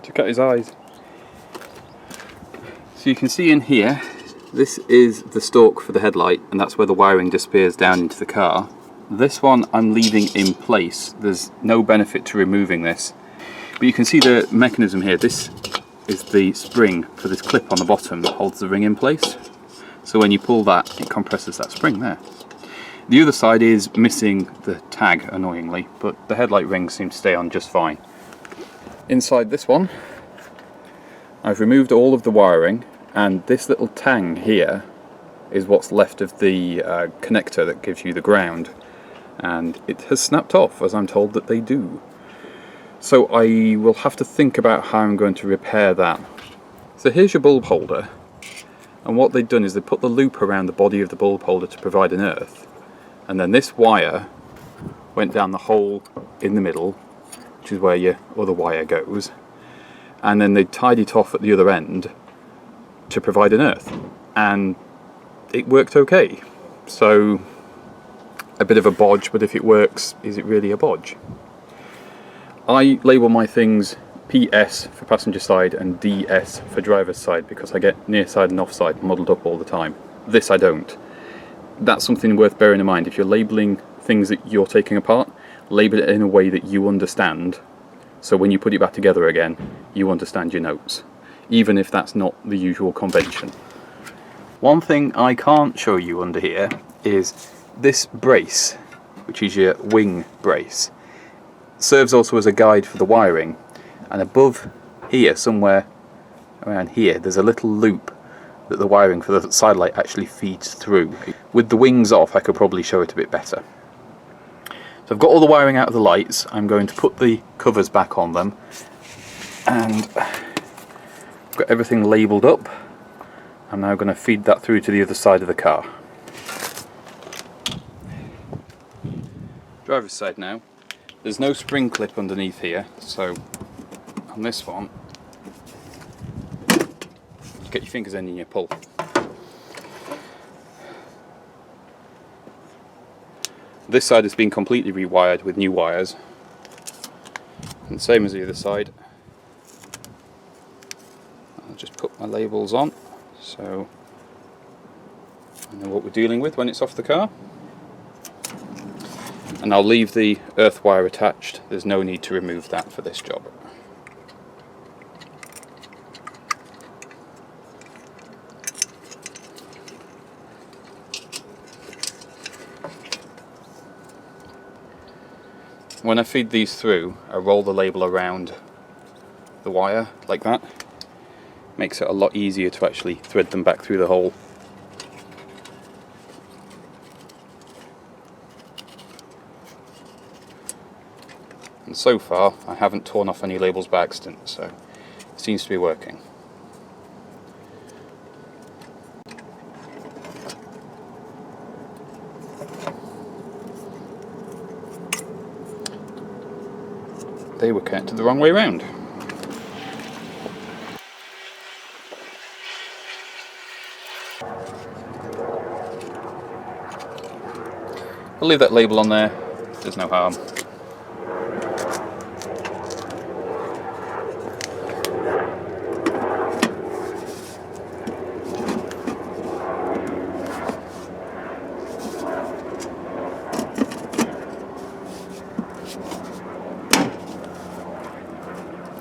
Took out his eyes. So you can see in here, this is the stalk for the headlight, and that's where the wiring disappears down into the car. This one I'm leaving in place. There's no benefit to removing this. But you can see the mechanism here. This is the spring for this clip on the bottom that holds the ring in place. So when you pull that, it compresses that spring there. The other side is missing the tag, annoyingly, but the headlight rings seem to stay on just fine. Inside this one, I've removed all of the wiring, and this little tang here is what's left of the connector that gives you the ground, and it has snapped off, as I'm told that they do. So I will have to think about how I'm going to repair that. So here's your bulb holder, and what they've done is they put the loop around the body of the bulb holder to provide an earth, and then this wire went down the hole in the middle, which is where your other wire goes, and then they tied it off at the other end to provide an earth, and it worked okay. So a bit of a bodge, but if it works, is it really a bodge? I label my things PS for passenger side and DS for driver's side because I get near side and off side muddled up all the time. This I don't. That's something worth bearing in mind. If you're labeling things that you're taking apart, label it in a way that you understand, so when you put it back together again, you understand your notes, even if that's not the usual convention. One thing I can't show you under here is this brace, which is your wing brace. Serves also as a guide for the wiring, and above here, somewhere around here, there's a little loop that the wiring for the side light actually feeds through. With the wings off, I could probably show it a bit better. So I've got all the wiring out of the lights. I'm going to put the covers back on them, and I've got everything labelled up. I'm now going to feed that through to the other side of the car. Driver's side now. There's no spring clip underneath here, so on this one, get your fingers in and you pull. This side has been completely rewired with new wires, and same as the other side. I'll just put my labels on so I know what we're dealing with when it's off the car. And I'll leave the earth wire attached. There's no need to remove that for this job. When I feed these through, I roll the label around the wire like that. Makes it a lot easier to actually thread them back through the hole. And so far, I haven't torn off any labels by accident, so it seems to be working. They were connected the wrong way round. I'll leave that label on there, there's no harm.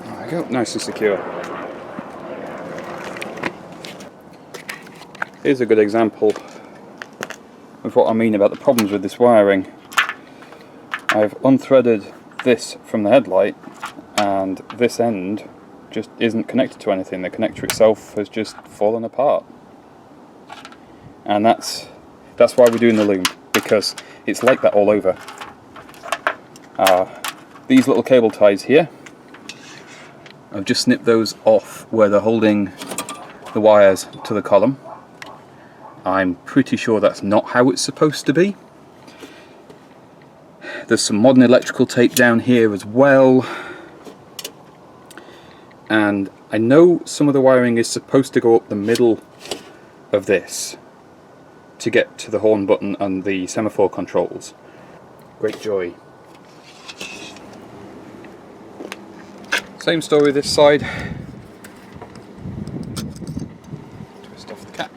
There we go, nice and secure. Here's a good example of what I mean about the problems with this wiring. I've unthreaded this from the headlight, and this end just isn't connected to anything. The connector itself has just fallen apart, and that's why we're doing the loom, because it's like that all over. These little cable ties here, I've just snipped those off where they're holding the wires to the column. I'm pretty sure that's not how it's supposed to be. There's some modern electrical tape down here as well, and I know some of the wiring is supposed to go up the middle of this to get to the horn button and the semaphore controls. Great joy. Same story this side. Twist off the cap.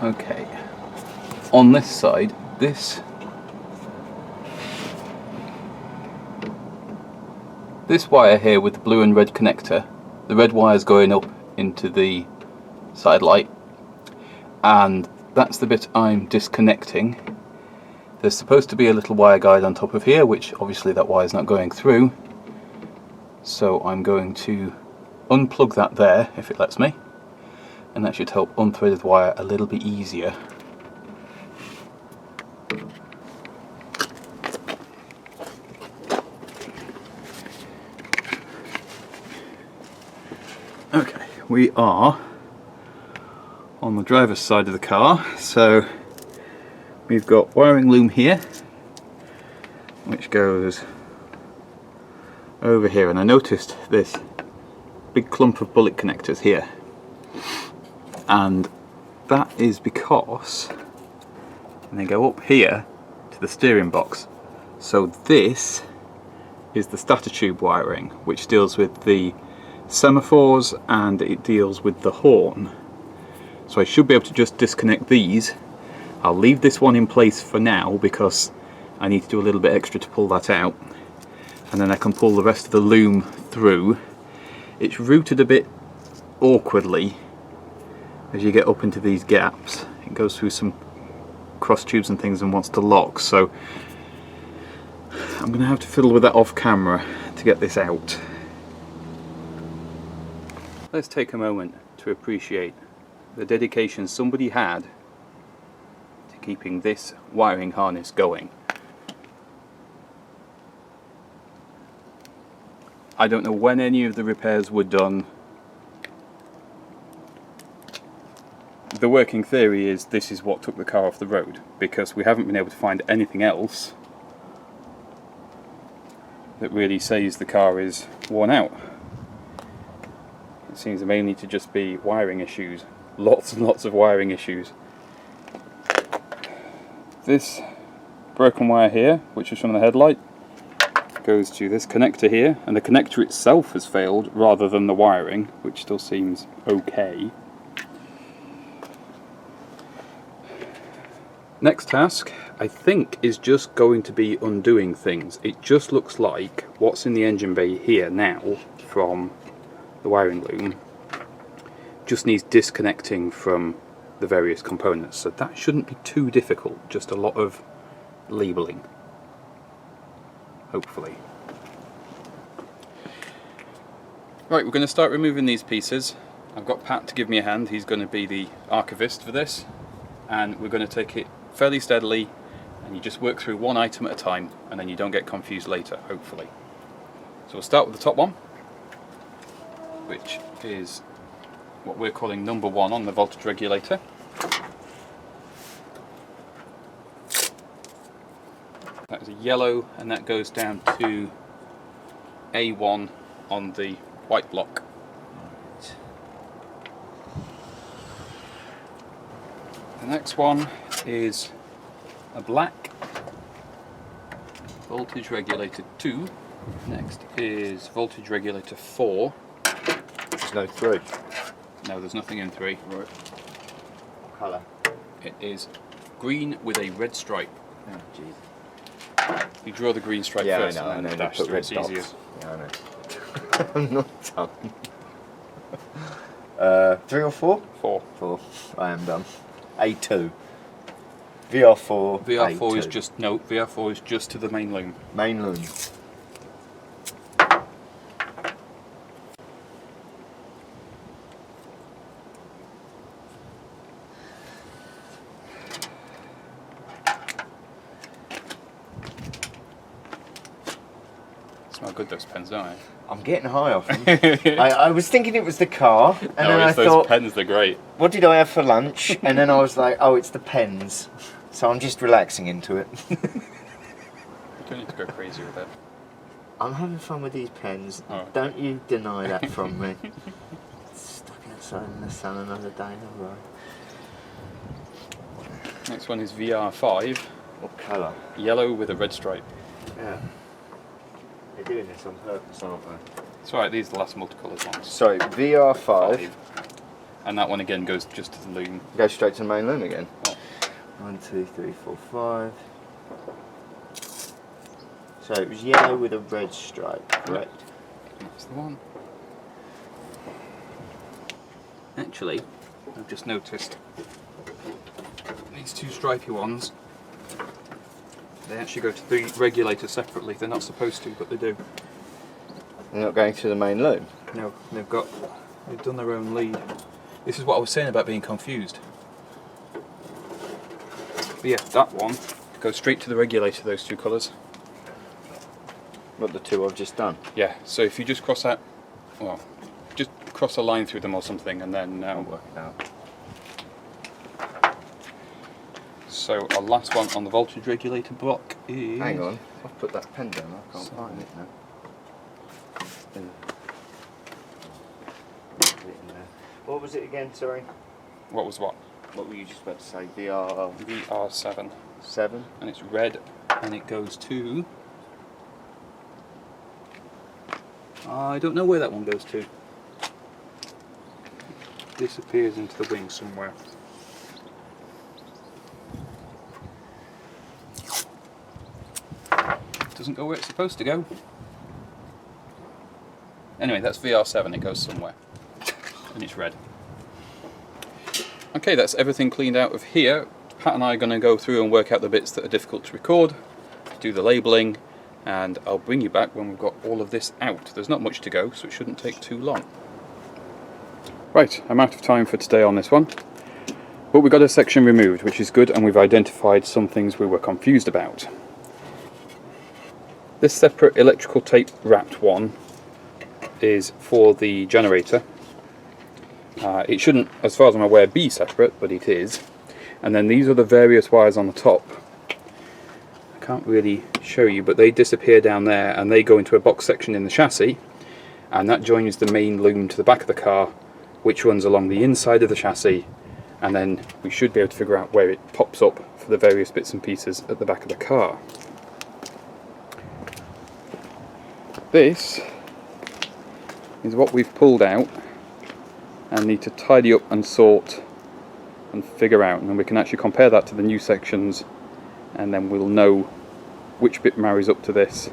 Okay, on this side, this wire here with the blue and red connector, the red wire is going up into the side light, and that's the bit I'm disconnecting. There's supposed to be a little wire guide on top of here, which obviously that wire is not going through, so I'm going to unplug that there if it lets me, and that should help unthread the wire a little bit easier. Okay, we are on the driver's side of the car, so we've got wiring loom here which goes over here, and I noticed this big clump of bullet connectors here, and that is because they go up here to the steering box. So this is the starter tube wiring, which deals with the semaphores and it deals with the horn. So I should be able to just disconnect these. I'll leave this one in place for now because I need to do a little bit extra to pull that out, and then I can pull the rest of the loom through. It's routed a bit awkwardly as you get up into these gaps. It goes through some cross tubes and things and wants to lock, so I'm going to have to fiddle with that off camera to get this out. Let's take a moment to appreciate the dedication somebody had to keeping this wiring harness going. I don't know when any of the repairs were done. The working theory is this is what took the car off the road, because we haven't been able to find anything else that really says the car is worn out. It seems mainly to just be wiring issues. Lots and lots of wiring issues. This broken wire here, which is from the headlight, goes to this connector here, and the connector itself has failed rather than the wiring, which still seems okay. Next task, I think, is just going to be undoing things. It just looks like what's in the engine bay here now from the wiring loom just needs disconnecting from the various components, so that shouldn't be too difficult, just a lot of labelling, hopefully. Right, we're going to start removing these pieces. I've got Pat to give me a hand, he's going to be the archivist for this, and we're going to take it fairly steadily, and you just work through one item at a time, and then you don't get confused later, hopefully. So we'll start with the top one, which is what we're calling number 1 on the voltage regulator. That is a yellow, and that goes down to A1 on the white block. The next one is a black, voltage regulator 2. Next is voltage regulator 4. There's no 3. No, there's nothing in 3. Right. What colour? It is green with a red stripe. Oh, jeez. You draw the green stripe Yeah, first, I know, and then and dash put through, red it's dots. easier. Yeah, I know. I'm not done. 3 or 4? 4. 4. I am done. A2. VR4. VR4 A2. is just, no, VR4 is just to the main loom. Main loom. how good those pens are. I'm getting high off them. I was thinking it was the car, and then I those thought, pens, they're great. what did I have for lunch? And then I was like, oh, it's the pens. So I'm just relaxing into it. You don't need to go crazy with it. I'm having fun with these pens. Oh. Don't you deny that from me. Stuck outside in the sun another day in a row. Next one is VR5. What colour? Yellow with a red stripe. Yeah. They're doing this on purpose, aren't they? It's alright, these are the last multicoloured ones. Sorry, VR5. 5. And that one again goes just to the loom. Go straight to the main loom again. Oh. 1, 2, 3, 4, 5. So it was yellow with a red stripe, correct? That's the one. Actually, I've just noticed these two stripy ones, they actually go to the regulator separately. They're not supposed to, but they do. They're not going to the main loom? No, they've done their own lead. This is what I was saying about being confused. But yeah, that one goes straight to the regulator, those two colours. What, the two I've just done? Yeah, so if you just cross out, well, just cross a line through them or something, and then I'll work it out. So our last one on the voltage regulator block is... Hang on, I've put that pen down, I can't find it now. What was it again, sorry? What was what? What were you just about to say? VR... VR7. 7? And it's red, and it goes to... I don't know where that one goes to. Disappears into the wing somewhere. Doesn't go where it's supposed to go. Anyway, that's VR7, it goes somewhere. And it's red. Okay, that's everything cleaned out of here. Pat and I are going to go through and work out the bits that are difficult to record, do the labelling, and I'll bring you back when we've got all of this out. There's not much to go, so it shouldn't take too long. Right, I'm out of time for today on this one. But we got a section removed, which is good, and we've identified some things we were confused about. This separate electrical tape wrapped one is for the generator. It shouldn't, as far as I'm aware, be separate, but it is. And then these are the various wires on the top. I can't really show you, but they disappear down there and they go into a box section in the chassis, and that joins the main loom to the back of the car, which runs along the inside of the chassis, and then we should be able to figure out where it pops up for the various bits and pieces at the back of the car. This is what we've pulled out and need to tidy up and sort and figure out, and then we can actually compare that to the new sections, and then we'll know which bit marries up to this,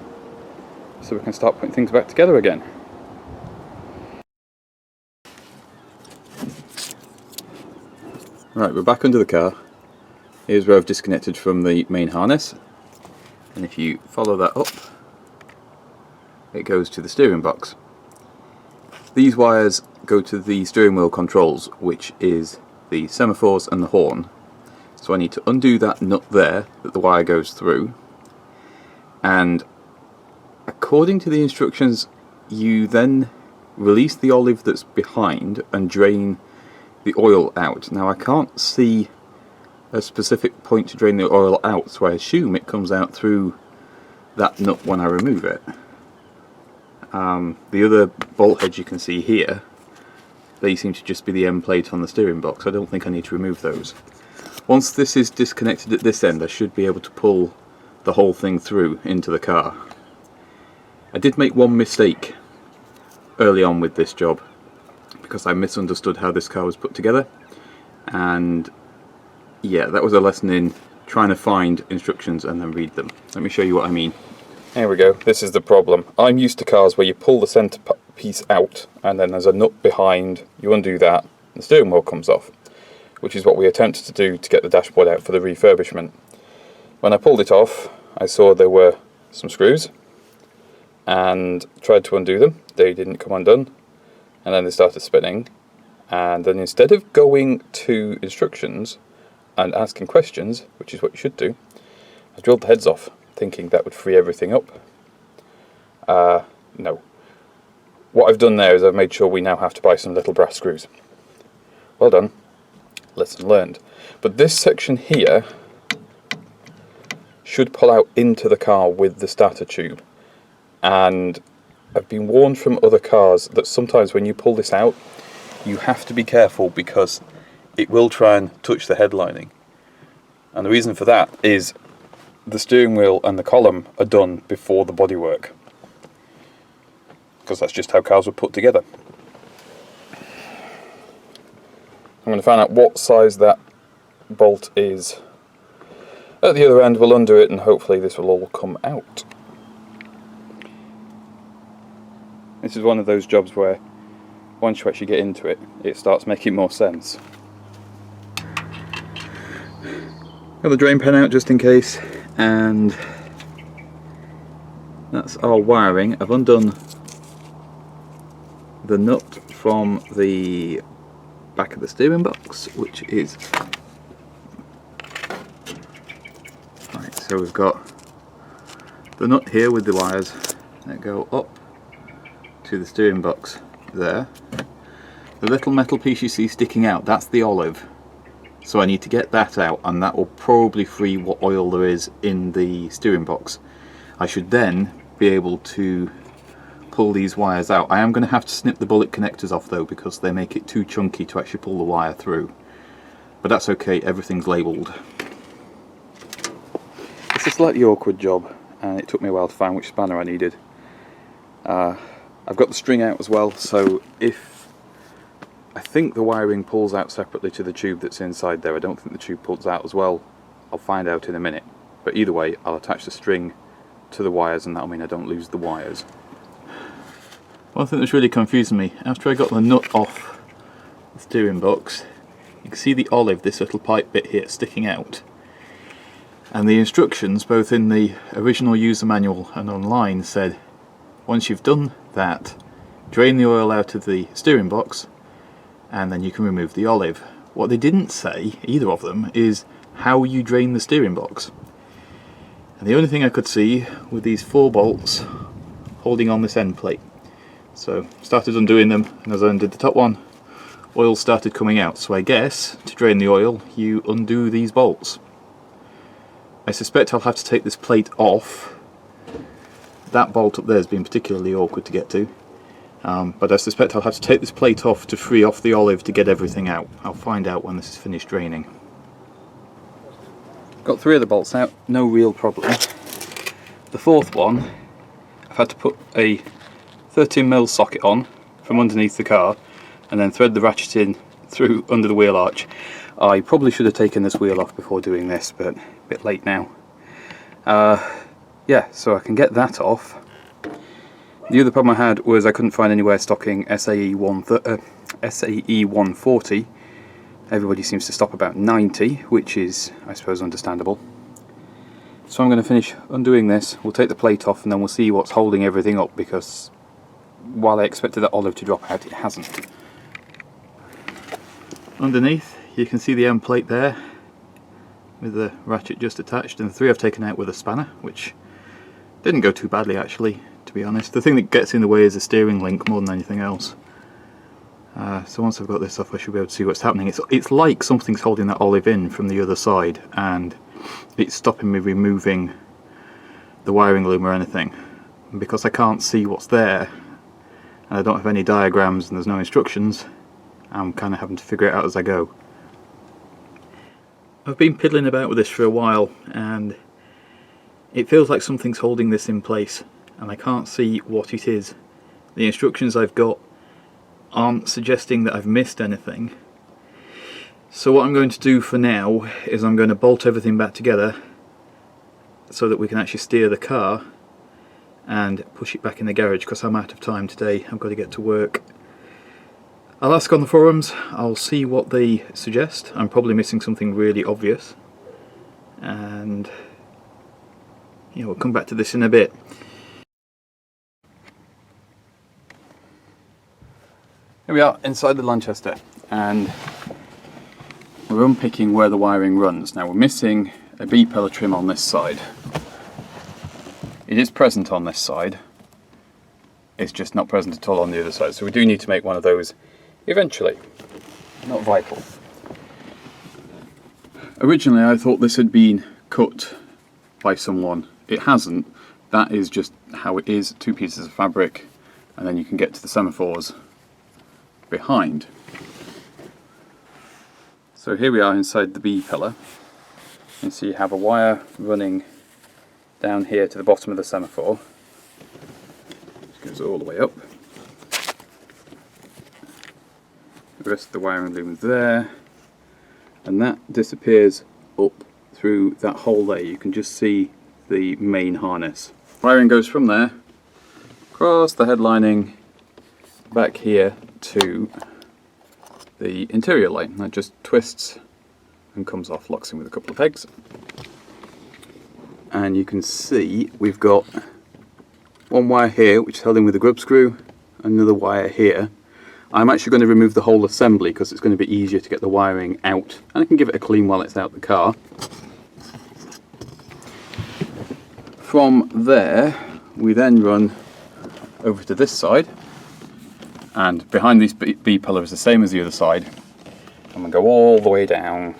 so we can start putting things back together again. Right, we're back under the car. Here's where I've disconnected from the main harness, and if you follow that up, it goes to the steering box. These wires go to the steering wheel controls, which is the semaphores and the horn. So I need to undo that nut there that the wire goes through, and according to the instructions you then release the olive that's behind and drain the oil out. Now I can't see a specific point to drain the oil out, so I assume it comes out through that nut when I remove it. The other bolt heads you can see here, they seem to just be the end plate on the steering box. I don't think I need to remove those. Once this is disconnected at this end, I should be able to pull the whole thing through into the car. I did make one mistake early on with this job, because I misunderstood how this car was put together, and yeah, that was a lesson in trying to find instructions and then read them. Let me show you what I mean. Here we go, this is the problem. I'm used to cars where you pull the centre piece out and then there's a nut behind, you undo that, and the steering wheel comes off, which is what we attempted to do to get the dashboard out for the refurbishment. When I pulled it off, I saw there were some screws and tried to undo them. They didn't come undone, and then they started spinning, and then instead of going to instructions and asking questions, which is what you should do, I drilled the heads off, thinking that would free everything up. No. What I've done there is I've made sure we now have to buy some little brass screws. Well done. Lesson learned. But this section here should pull out into the car with the starter tube. And I've been warned from other cars that sometimes when you pull this out, you have to be careful because it will try and touch the headlining. And the reason for that is the steering wheel and the column are done before the bodywork, because that's just how cars were put together. I'm going to find out what size that bolt is at the other end. We'll undo it and hopefully this will all come out. This is one of those jobs where once you actually get into it, it starts making more sense. Got the drain pan out just in case, and that's our wiring. I've undone the nut from the back of the steering box, which is right. So we've got the nut here with the wires that go up to the steering box there. The little metal piece you see sticking out, that's the olive. So I need to get that out, and that will probably free what oil there is in the steering box. I should then be able to pull these wires out. I am going to have to snip the bullet connectors off though, because they make it too chunky to actually pull the wire through. But that's okay, everything's labelled. It's a slightly awkward job, and it took me a while to find which spanner I needed. I've got the string out as well, so if I think the wiring pulls out separately to the tube that's inside there. I don't think the tube pulls out as well. I'll find out in a minute. But either way, I'll attach the string to the wires, and that'll mean I don't lose the wires. One thing that's really confusing me, after I got the nut off the steering box, you can see the olive, this little pipe bit here, sticking out. And the instructions, both in the original user manual and online, said once you've done that, drain the oil out of the steering box, and then you can remove the olive. What they didn't say, either of them, is how you drain the steering box. And the only thing I could see were these 4 bolts holding on this end plate. So started undoing them, and as I undid the top one, oil started coming out. So I guess to drain the oil you undo these bolts. I suspect I'll have to take this plate off. That bolt up there has been particularly awkward to get to. But I suspect I'll have to take this plate off to free off the olive to get everything out. I'll find out when this is finished draining. Got 3 of the bolts out, no real problem. The 4th one, I've had to put a 13mm socket on from underneath the car and then thread the ratchet in through under the wheel arch. I probably should have taken this wheel off before doing this, but a bit late now. Yeah, so I can get that off. The other problem I had was I couldn't find anywhere stocking SAE 140. Everybody seems to stop about 90, which is, I suppose, understandable. So I'm going to finish undoing this, we'll take the plate off, and then we'll see what's holding everything up, because while I expected that olive to drop out, it hasn't. Underneath, you can see the end plate there, with the ratchet just attached, and the 3 I've taken out with a spanner, which didn't go too badly actually. To be honest, the thing that gets in the way is the steering link more than anything else. So once I've got this off, I should be able to see what's happening. It's like something's holding that olive in from the other side, and it's stopping me removing the wiring loom or anything. And because I can't see what's there, and I don't have any diagrams and there's no instructions, I'm kind of having to figure it out as I go. I've been piddling about with this for a while, and it feels like something's holding this in place, and I can't see what it is. The instructions I've got aren't suggesting that I've missed anything. So what I'm going to do for now is I'm going to bolt everything back together so that we can actually steer the car and push it back in the garage, because I'm out of time today. I've got to get to work. I'll ask on the forums, I'll see what they suggest. I'm probably missing something really obvious, and yeah, we'll come back to this in a bit. Here we are inside the Lanchester, and we're unpicking where the wiring runs. Now we're missing a B-pillar trim on this side. It is present on this side, It's just not present at all on the other side. So we do need to make one of those eventually. Not vital. Originally I thought this had been cut by someone. It hasn't. That is just how it is, 2 pieces of fabric, and then you can get to the semaphores behind. So here we are inside the B pillar. You can see you have a wire running down here to the bottom of the semaphore. It goes all the way up. The rest of the wiring loom there, and that disappears up through that hole there. You can just see the main harness. Wiring goes from there across the head lining back here to the interior line. That just twists and comes off, locks in with a couple of pegs. And you can see we've got one wire here which is held in with a grub screw, another wire here. I'm actually going to remove the whole assembly because it's going to be easier to get the wiring out, and I can give it a clean while it's out the car. From there we then run over to this side, and behind this B pillar is the same as the other side, and we go all the way down,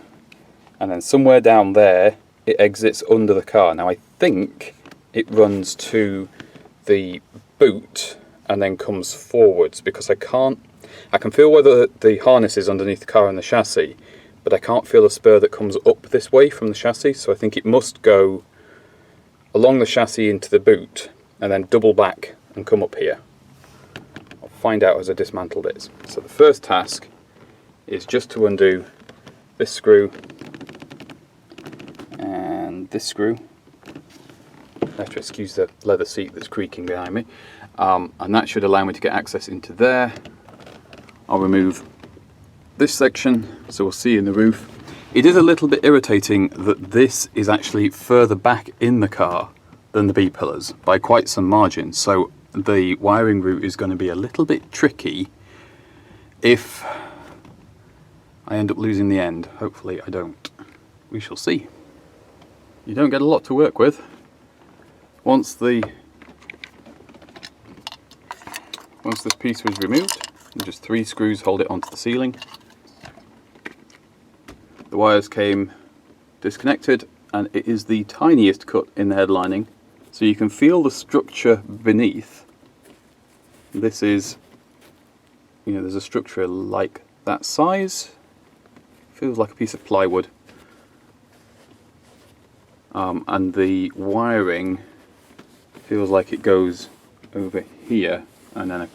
and then somewhere down there it exits under the car. Now I think it runs to the boot and then comes forwards, because I can feel whether the harness is underneath the car and the chassis, but I can't feel a spur that comes up this way from the chassis, so I think it must go along the chassis into the boot and then double back and come up here. I'll find out as I dismantle this. So the first task is just to undo this screw and this screw. I have to excuse the leather seat that's creaking behind me, and that should allow me to get access into there. I'll remove this section, so we'll see in the roof. It is a little bit irritating that this is actually further back in the car than the B pillars by quite some margin, so the wiring route is going to be a little bit tricky if I end up losing the end. Hopefully I don't. We shall see. You don't get a lot to work with. Once this piece was removed, just 3 screws hold it onto the ceiling. The wires came disconnected, and it is the tiniest cut in the head lining, so you can feel the structure beneath. This is, there's a structure like that size. Feels like a piece of plywood. And the wiring feels like it goes over here and then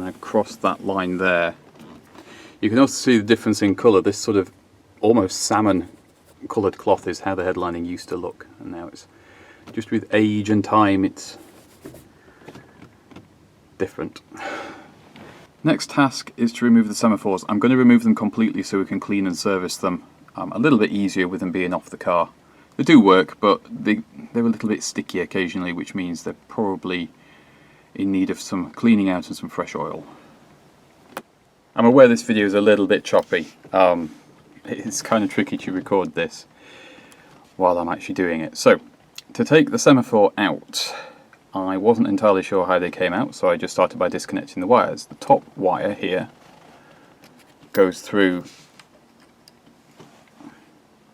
across that line there. You can also see the difference in colour. This sort of almost salmon coloured cloth is how the headlining used to look, and now it's just with age and time it's different. Next task is to remove the semaphores. I'm going to remove them completely so we can clean and service them a little bit easier with them being off the car. They do work, but they're a little bit sticky occasionally, which means they're probably in need of some cleaning out and some fresh oil. I'm aware this video is a little bit choppy. It's kind of tricky to record this while I'm actually doing it. So, to take the semaphore out, I wasn't entirely sure how they came out, so I just started by disconnecting the wires. The top wire here goes through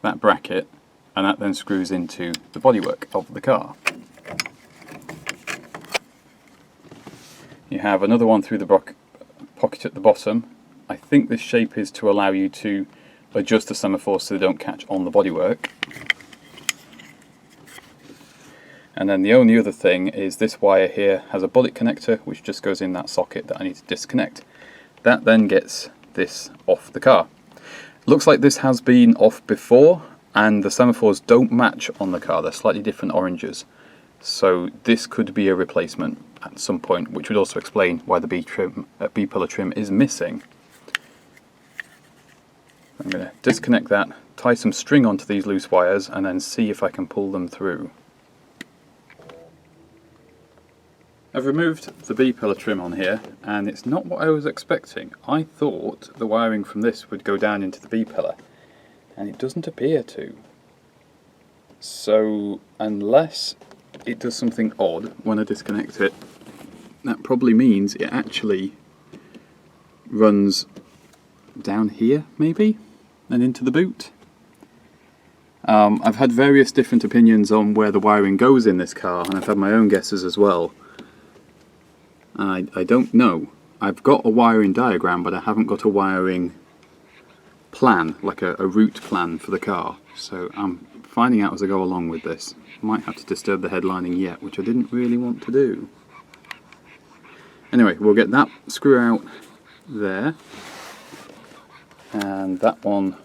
that bracket, and that then screws into the bodywork of the car. You have another one through the pocket at the bottom. I think this shape is to allow you to adjust the semaphores so they don't catch on the bodywork. And then the only other thing is this wire here has a bullet connector which just goes in that socket that I need to disconnect. That then gets this off the car. Looks like this has been off before, and the semaphores don't match on the car. They're slightly different oranges. So this could be a replacement at some point, which would also explain why the B pillar trim is missing. I'm going to disconnect that, tie some string onto these loose wires, and then see if I can pull them through. I've removed the B pillar trim on here, and it's not what I was expecting. I thought the wiring from this would go down into the B pillar, and it doesn't appear to. So unless it does something odd when I disconnect it, that probably means it actually runs down here maybe and into the boot. I've had various different opinions on where the wiring goes in this car, and I've had my own guesses as well. I don't know. I've got a wiring diagram, but I haven't got a wiring plan, like a route plan for the car. So I'm finding out as I go along with this. Might have to disturb the headlining yet, which I didn't really want to do. Anyway, we'll get that screw out there, and that one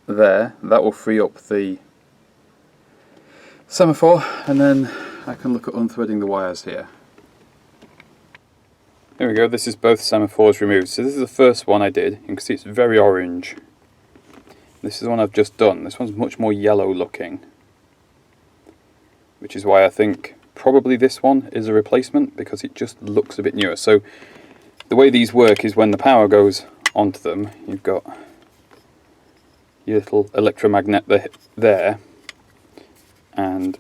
there. That will free up the semaphore, and then I can look at unthreading the wires here. There we go, this is both semaphores removed. So this is the first one I did. You can see it's very orange. This is the one I've just done. This one's much more yellow looking, which is why I think probably this one is a replacement, because it just looks a bit newer. So the way these work is when the power goes onto them, you've got your little electromagnet there, and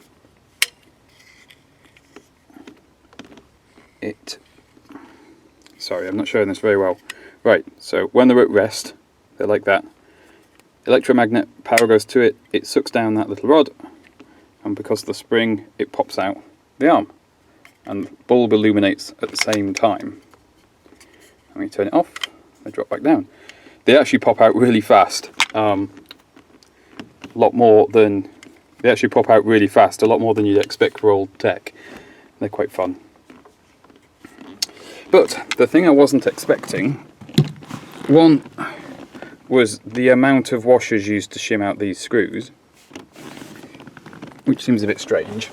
sorry, I'm not showing this very well. Right, so when they're at rest, they're like that. Electromagnet power goes to it, it sucks down that little rod, and because of the spring, it pops out the arm, and the bulb illuminates at the same time. When you turn it off, they drop back down. They actually pop out really fast. A lot more than you'd expect for old tech. They're quite fun. But the thing I wasn't expecting, one, was the amount of washers used to shim out these screws, which seems a bit strange.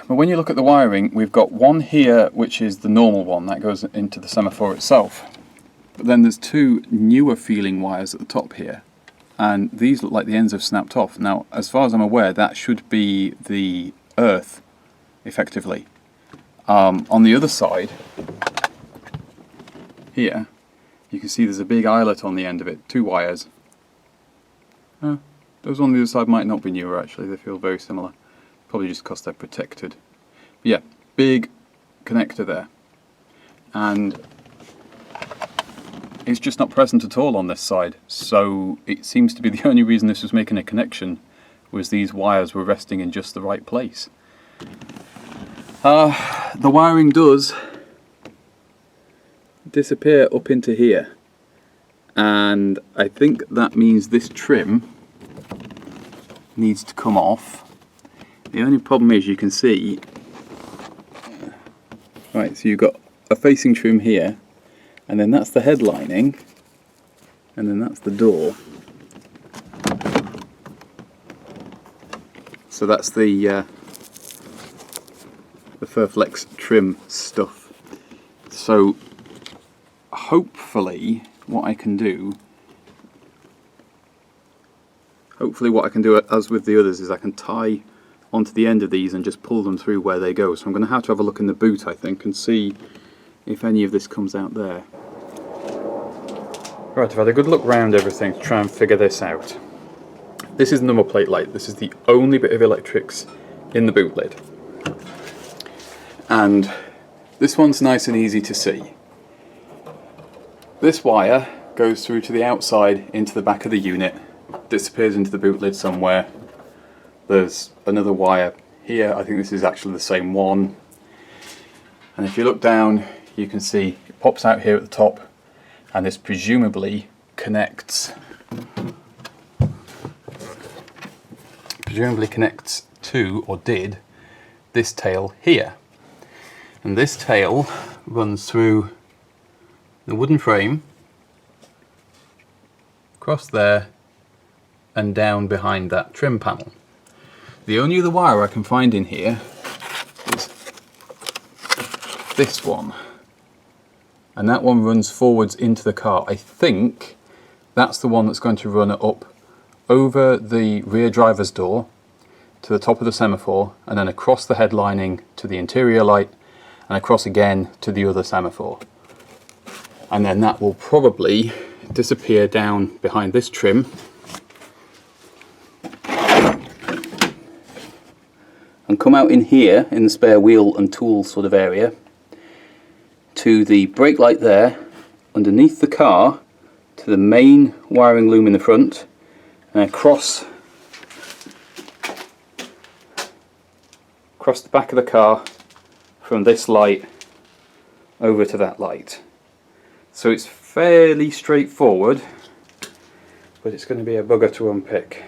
But when you look at the wiring, we've got one here which is the normal one that goes into the semaphore itself. But then there's two newer feeling wires at the top here, and these look like the ends have snapped off. Now, as far as I'm aware, that should be the earth, effectively. On the other side, here, you can see there's a big eyelet on the end of it, two wires. Those on the other side might not be newer actually, they feel very similar. Probably just because they're protected. But yeah, big connector there. And it's just not present at all on this side. So it seems to be the only reason this was making a connection was these wires were resting in just the right place. The wiring does disappear up into here. And I think that means this trim needs to come off. The only problem is you can see, right, so you've got a facing trim here, and then that's the head lining, and then that's the door. So that's the Furflex trim stuff. So hopefully what I can do as with the others is I can tie onto the end of these and just pull them through where they go. So I'm going to have a look in the boot, I think, and see if any of this comes out there. Right, I've had a good look round everything to try and figure this out. This is the number plate light. This is the only bit of electrics in the boot lid. And this one's nice and easy to see. This wire goes through to the outside into the back of the unit, disappears into the boot lid somewhere. There's another wire here, I think this is actually the same one. And if you look down, you can see it pops out here at the top, and this presumably connects to, or did, this tail here. And this tail runs through the wooden frame, across there, and down behind that trim panel. The only other wire I can find in here is this one, and that one runs forwards into the car. I think that's the one that's going to run up over the rear driver's door to the top of the semaphore, and then across the head lining to the interior light, and across again to the other semaphore. And then that will probably disappear down behind this trim out in here in the spare wheel and tool sort of area to the brake light there, underneath the car to the main wiring loom in the front, and across the back of the car from this light over to that light. So it's fairly straightforward, but it's going to be a bugger to unpick.